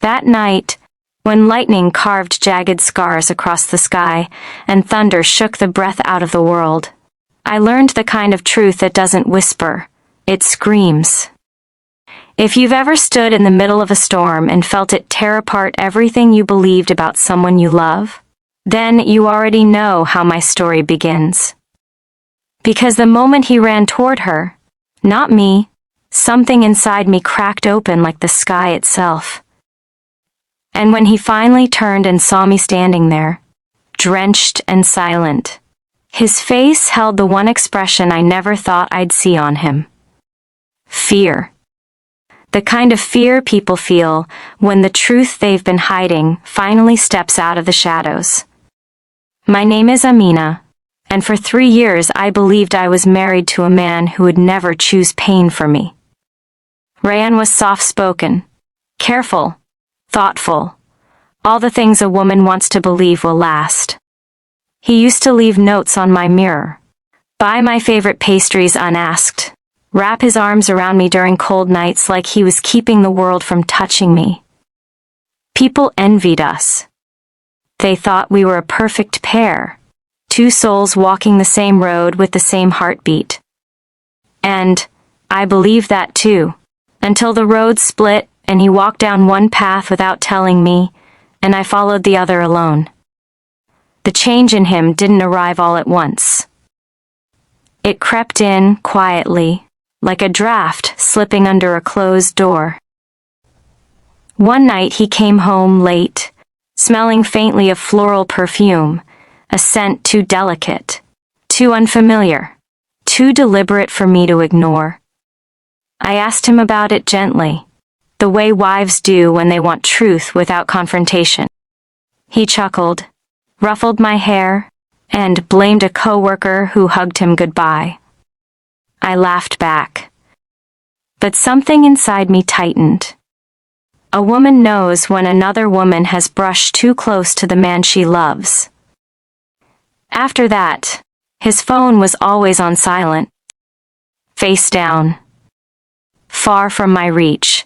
That night, when lightning carved jagged scars across the sky and thunder shook the breath out of the world, I learned the kind of truth that doesn't whisper, it screams. If you've ever stood in the middle of a storm and felt it tear apart everything you believed about someone you love, then you already know how my story begins. Because the moment he ran toward her, not me, something inside me cracked open like the sky itself. And when he finally turned and saw me standing there, drenched and silent, his face held the one expression I never thought I'd see on him. Fear. The kind of fear people feel when the truth they've been hiding finally steps out of the shadows. My name is Amina, and for 3 years I believed I was married to a man who would never choose pain for me. Rayan was soft-spoken, careful, thoughtful, all the things a woman wants to believe will last. He used to leave notes on my mirror, buy my favorite pastries unasked, wrap his arms around me during cold nights like he was keeping the world from touching me. People envied us. They thought we were a perfect pair, two souls walking the same road with the same heartbeat. And I believed that too, until the road split and he walked down one path without telling me, and I followed the other alone. The change in him didn't arrive all at once. It crept in quietly, like a draft slipping under a closed door. One night he came home late, smelling faintly of floral perfume, a scent too delicate, too unfamiliar, too deliberate for me to ignore. I asked him about it gently, the way wives do when they want truth without confrontation. He chuckled, ruffled my hair, and blamed a coworker who hugged him goodbye. I laughed back. But something inside me tightened. A woman knows when another woman has brushed too close to the man she loves. After that, his phone was always on silent. Face down. Far from my reach.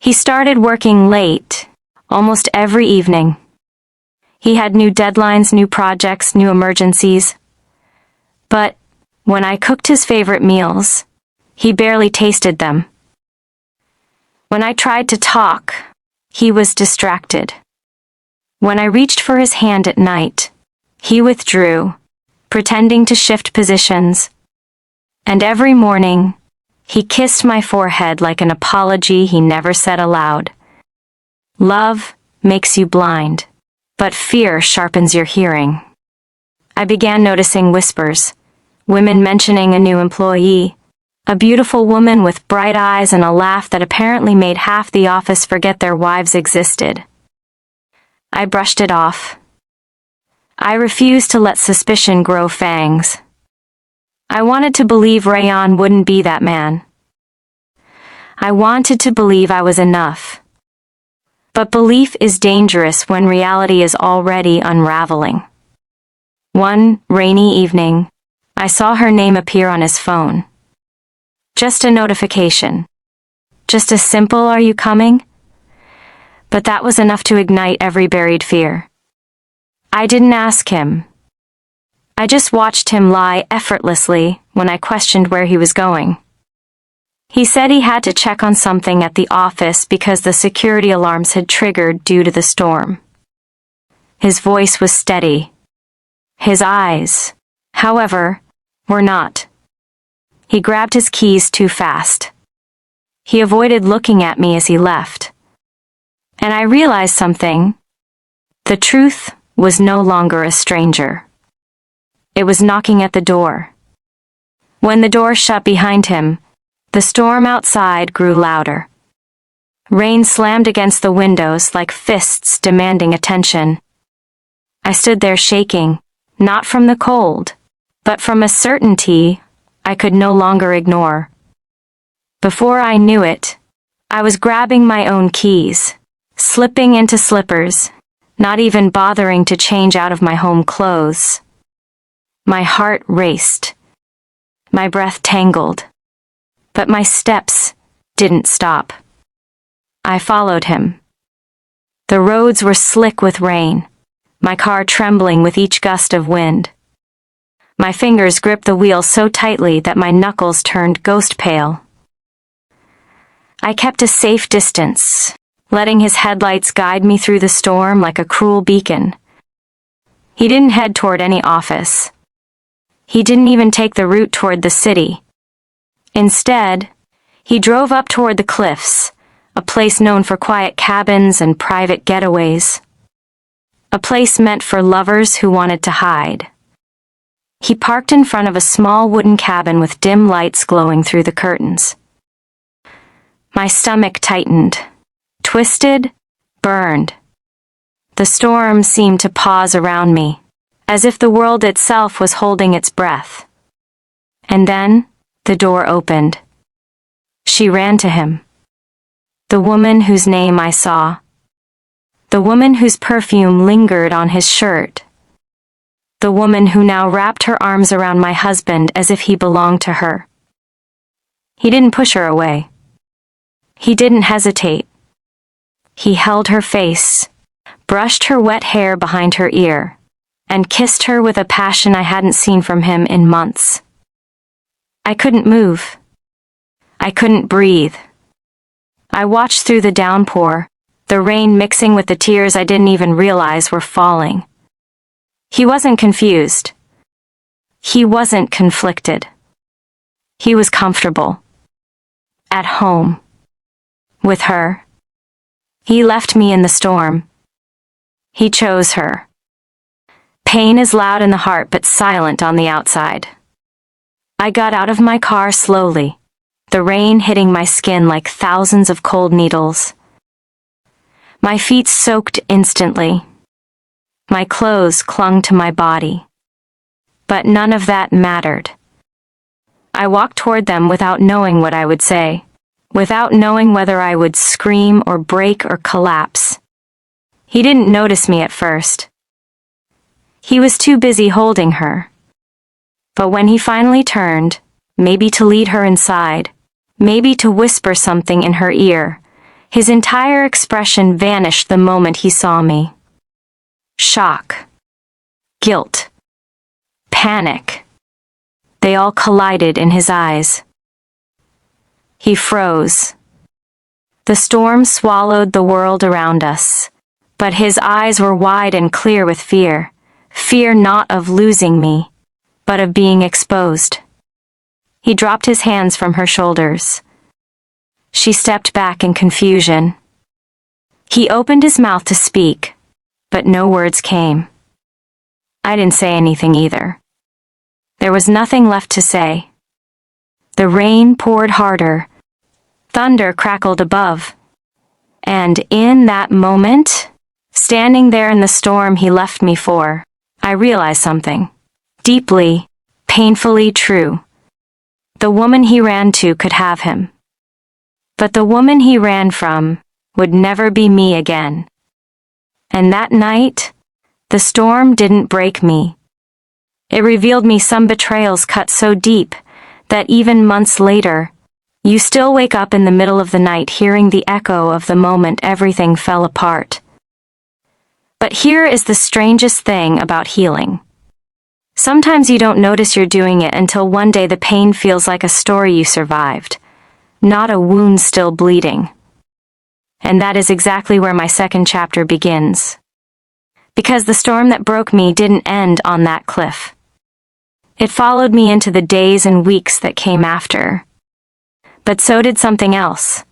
He started working late, almost every evening. He had new deadlines, new projects, new emergencies. But when I cooked his favorite meals, he barely tasted them. When I tried to talk, he was distracted. When I reached for his hand at night, he withdrew, pretending to shift positions. And every morning, he kissed my forehead like an apology he never said aloud. Love makes you blind, but fear sharpens your hearing. I began noticing whispers, women mentioning a new employee, a beautiful woman with bright eyes and a laugh that apparently made half the office forget their wives existed. I brushed it off. I refused to let suspicion grow fangs. I wanted to believe Rayan wouldn't be that man. I wanted to believe I was enough. But belief is dangerous when reality is already unraveling. One rainy evening, I saw her name appear on his phone. Just a notification. Just a simple "Are you coming?" But that was enough to ignite every buried fear. I didn't ask him. I just watched him lie effortlessly when I questioned where he was going. He said he had to check on something at the office because the security alarms had triggered due to the storm. His voice was steady. His eyes, however, were not. He grabbed his keys too fast. He avoided looking at me as he left. And I realized something. The truth was no longer a stranger. It was knocking at the door. When the door shut behind him, the storm outside grew louder. Rain slammed against the windows like fists demanding attention. I stood there shaking, not from the cold, but from a certainty I could no longer ignore. Before I knew it, I was grabbing my own keys, slipping into slippers, not even bothering to change out of my home clothes. My heart raced. My breath tangled. But my steps didn't stop. I followed him, The roads were slick with rain, my car trembling with each gust of wind. My fingers gripped the wheel so tightly that my knuckles turned ghost pale. I kept a safe distance, letting his headlights guide me through the storm like a cruel beacon. He didn't head toward any office. He didn't even take the route toward the city. Instead, he drove up toward the cliffs, a place known for quiet cabins and private getaways. A place meant for lovers who wanted to hide. He parked in front of a small wooden cabin with dim lights glowing through the curtains. My stomach tightened, twisted, burned. The storm seemed to pause around me, as if the world itself was holding its breath. And then, the door opened. She ran to him. The woman whose name I saw. The woman whose perfume lingered on his shirt. The woman who now wrapped her arms around my husband as if he belonged to her. He didn't push her away. He didn't hesitate. He held her face, brushed her wet hair behind her ear, and kissed her with a passion I hadn't seen from him in months. I couldn't move. I couldn't breathe. I watched through the downpour, the rain mixing with the tears I didn't even realize were falling. He wasn't confused. He wasn't conflicted. He was comfortable. At home. With her. He left me in the storm. He chose her. Pain is loud in the heart but silent on the outside. I got out of my car slowly, the rain hitting my skin like thousands of cold needles. My feet soaked instantly. My clothes clung to my body. But none of that mattered. I walked toward them without knowing what I would say, without knowing whether I would scream or break or collapse. He didn't notice me at first. He was too busy holding her. But when he finally turned, maybe to lead her inside, maybe to whisper something in her ear, his entire expression vanished the moment he saw me. Shock. Guilt. Panic. They all collided in his eyes. He froze. The storm swallowed the world around us, but his eyes were wide and clear with fear. Fear not of losing me, but of being exposed. He dropped his hands from her shoulders. She stepped back in confusion. He opened his mouth to speak, but no words came. I didn't say anything either. There was nothing left to say. The rain poured harder. Thunder crackled above. And in that moment, standing there in the storm he left me for, I realized something. Deeply, painfully true. The woman he ran to could have him. But the woman he ran from would never be me again. And that night, the storm didn't break me. It revealed me some betrayals cut so deep that even months later, you still wake up in the middle of the night hearing the echo of the moment everything fell apart. But here is the strangest thing about healing. Sometimes you don't notice you're doing it until one day the pain feels like a story you survived, not a wound still bleeding. And that is exactly where my second chapter begins. Because the storm that broke me didn't end on that cliff. It followed me into the days and weeks that came after. But so did something else,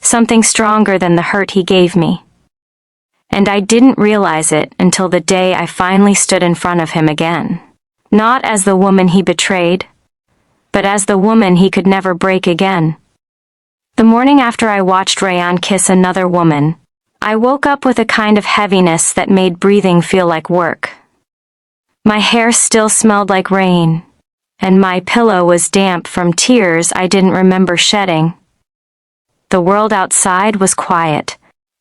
something stronger than the hurt he gave me. And I didn't realize it until the day I finally stood in front of him again. Not as the woman he betrayed, but as the woman he could never break again. The morning after I watched Rayan kiss another woman, I woke up with a kind of heaviness that made breathing feel like work. My hair still smelled like rain, and my pillow was damp from tears I didn't remember shedding. The world outside was quiet,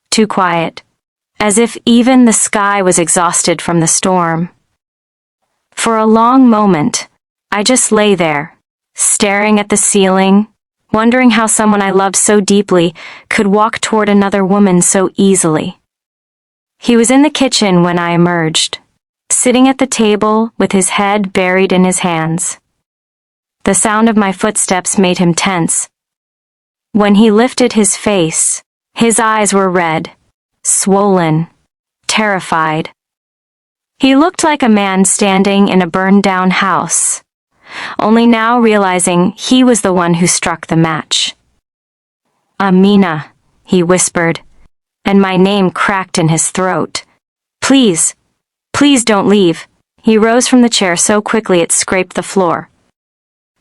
too quiet, as if even the sky was exhausted from the storm. For a long moment, I just lay there, staring at the ceiling, wondering how someone I loved so deeply could walk toward another woman so easily. He was in the kitchen when I emerged, sitting at the table with his head buried in his hands. The sound of my footsteps made him tense. When he lifted his face, his eyes were red, swollen, terrified. He looked like a man standing in a burned-down house, only now realizing he was the one who struck the match. "Amina," he whispered, and my name cracked in his throat. "Please, please don't leave." He rose from the chair so quickly it scraped the floor.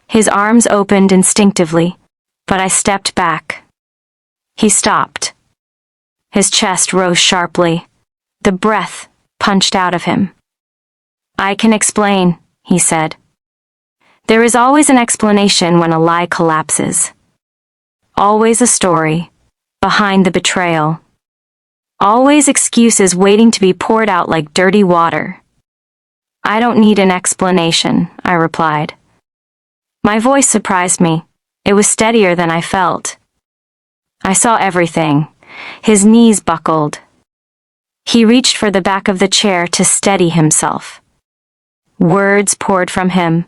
His arms opened instinctively, but I stepped back. He stopped. His chest rose sharply. The breath punched out of him. "I can explain," he said. "There is always an explanation when a lie collapses. Always a story behind the betrayal. Always excuses waiting to be poured out like dirty water." "I don't need an explanation," I replied. My voice surprised me. It was steadier than I felt. I saw everything. His knees buckled. He reached for the back of the chair to steady himself. Words poured from him,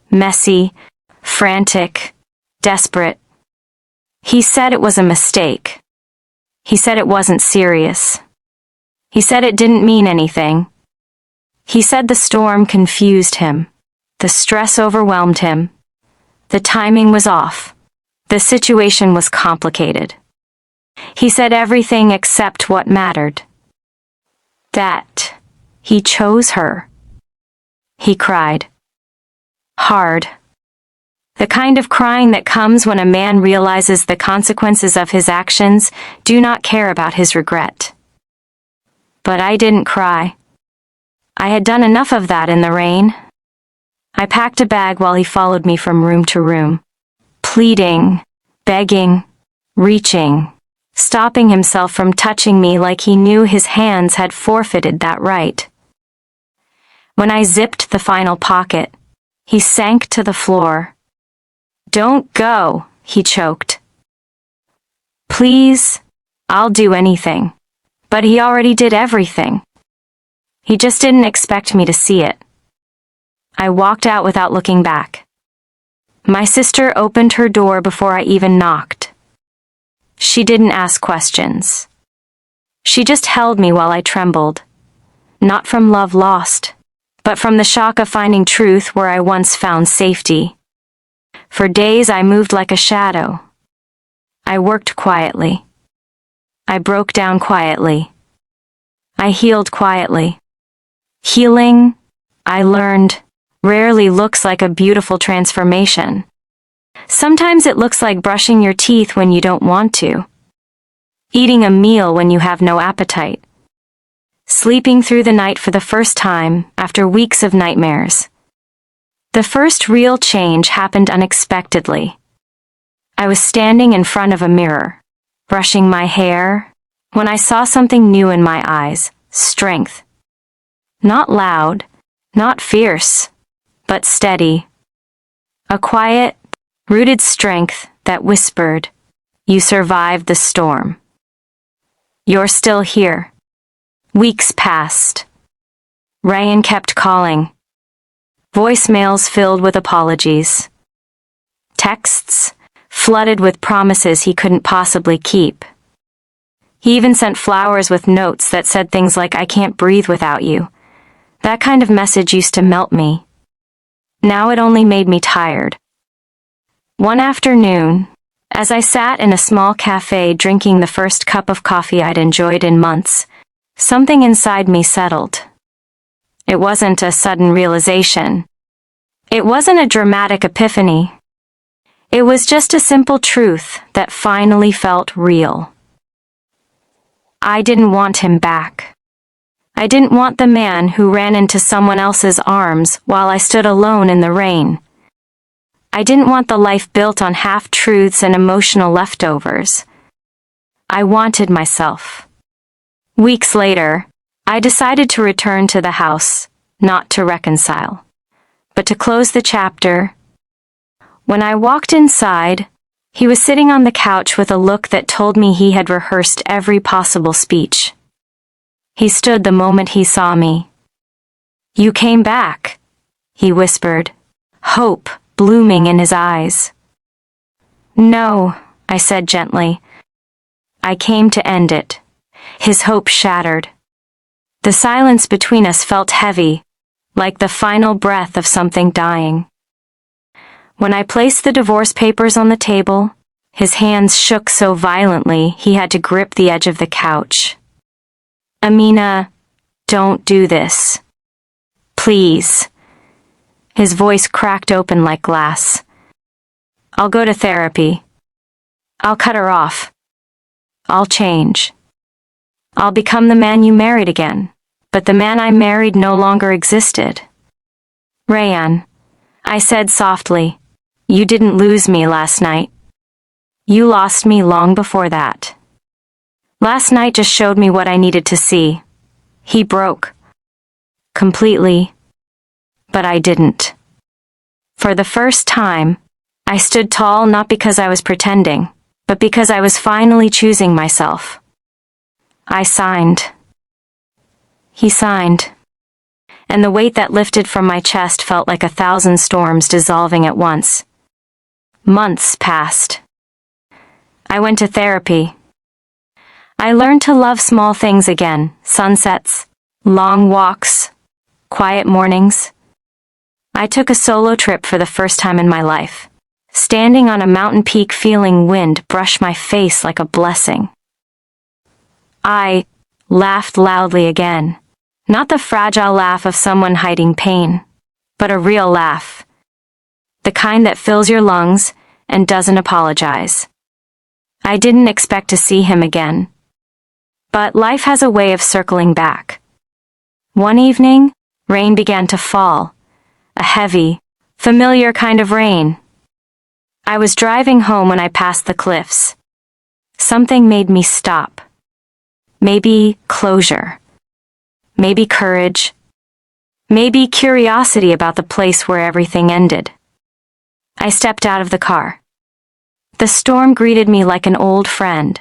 messy, frantic, desperate. He said it was a mistake. He said it wasn't serious. He said it didn't mean anything. He said the storm confused him. The stress overwhelmed him. The timing was off. The situation was complicated. He said everything except what mattered. That he chose her. He cried. Hard. The kind of crying that comes when a man realizes the consequences of his actions do not care about his regret. But I didn't cry. I had done enough of that in the rain. I packed a bag while he followed me from room to room, pleading, begging, reaching, stopping himself from touching me like he knew his hands had forfeited that right. When I zipped the final pocket, he sank to the floor. "Don't go," he choked. "Please, I'll do anything." But he already did everything. He just didn't expect me to see it. I walked out without looking back. My sister opened her door before I even knocked. She didn't ask questions. She just held me while I trembled. Not from love lost, but from the shock of finding truth where I once found safety. For days I moved like a shadow. I worked quietly. I broke down quietly. I healed quietly. Healing, I learned, rarely looks like a beautiful transformation. Sometimes it looks like brushing your teeth when you don't want to. Eating a meal when you have no appetite. Sleeping through the night for the first time after weeks of nightmares. The first real change happened unexpectedly. I was standing in front of a mirror, brushing my hair, when I saw something new in my eyes, strength. Not loud, not fierce, but steady. A quiet, rooted strength that whispered, "You survived the storm. You're still here." Weeks passed. Ryan kept calling. Voicemails filled with apologies. Texts flooded with promises he couldn't possibly keep. He even sent flowers with notes that said things like, "I can't breathe without you." That kind of message used to melt me. Now it only made me tired. One afternoon, as I sat in a small cafe drinking the first cup of coffee I'd enjoyed in months, something inside me settled. It wasn't a sudden realization. It wasn't a dramatic epiphany. It was just a simple truth that finally felt real. I didn't want him back. I didn't want the man who ran into someone else's arms while I stood alone in the rain. I didn't want the life built on half-truths and emotional leftovers. I wanted myself. Weeks later, I decided to return to the house, not to reconcile, but to close the chapter. When I walked inside, he was sitting on the couch with a look that told me he had rehearsed every possible speech. He stood the moment he saw me. "You came back," he whispered, hope blooming in his eyes. "No," I said gently. "I came to end it." His hope shattered. The silence between us felt heavy, like the final breath of something dying. When I placed the divorce papers on the table, his hands shook so violently he had to grip the edge of the couch. "Amina, don't do this. Please." His voice cracked open like glass. "I'll go to therapy. I'll cut her off. I'll change. I'll become the man you married again." But the man I married no longer existed. "Rayan," I said softly, "you didn't lose me last night. You lost me long before that. Last night just showed me what I needed to see. He broke. Completely. But I didn't." For the first time, I stood tall not because I was pretending, but because I was finally choosing myself. I signed. He signed. And the weight that lifted from my chest felt like 1,000 storms dissolving at once. Months passed. I went to therapy. I learned to love small things again: sunsets, long walks, quiet mornings. I took a solo trip for the first time in my life, standing on a mountain peak feeling wind brush my face like a blessing. I laughed loudly again. Not the fragile laugh of someone hiding pain, but a real laugh. The kind that fills your lungs and doesn't apologize. I didn't expect to see him again. But life has a way of circling back. One evening, rain began to fall. A heavy, familiar kind of rain. I was driving home when I passed the cliffs. Something made me stop. Maybe closure. Maybe courage. Maybe curiosity about the place where everything ended. I stepped out of the car. The storm greeted me like an old friend.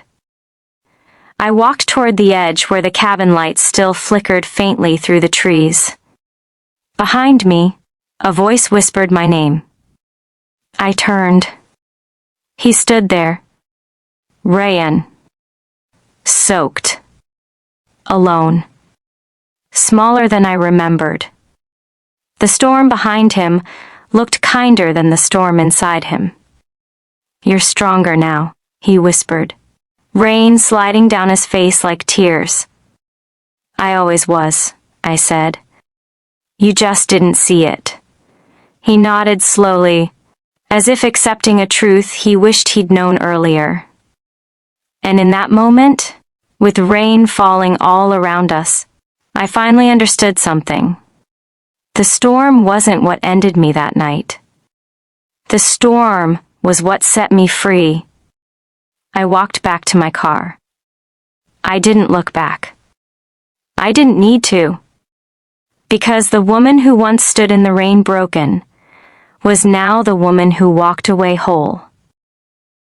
I walked toward the edge where the cabin lights still flickered faintly through the trees. Behind me, a voice whispered my name. I turned. He stood there. Rayan. Soaked. Alone. Smaller than I remembered. The storm behind him looked kinder than the storm inside him. "You're stronger now," he whispered, rain sliding down his face like tears. "I always was," I said. "You just didn't see it." He nodded slowly, as if accepting a truth he wished he'd known earlier. And in that moment, with rain falling all around us, I finally understood something. The storm wasn't what ended me that night. The storm was what set me free. I walked back to my car. I didn't look back. I didn't need to. Because the woman who once stood in the rain broken was now the woman who walked away whole.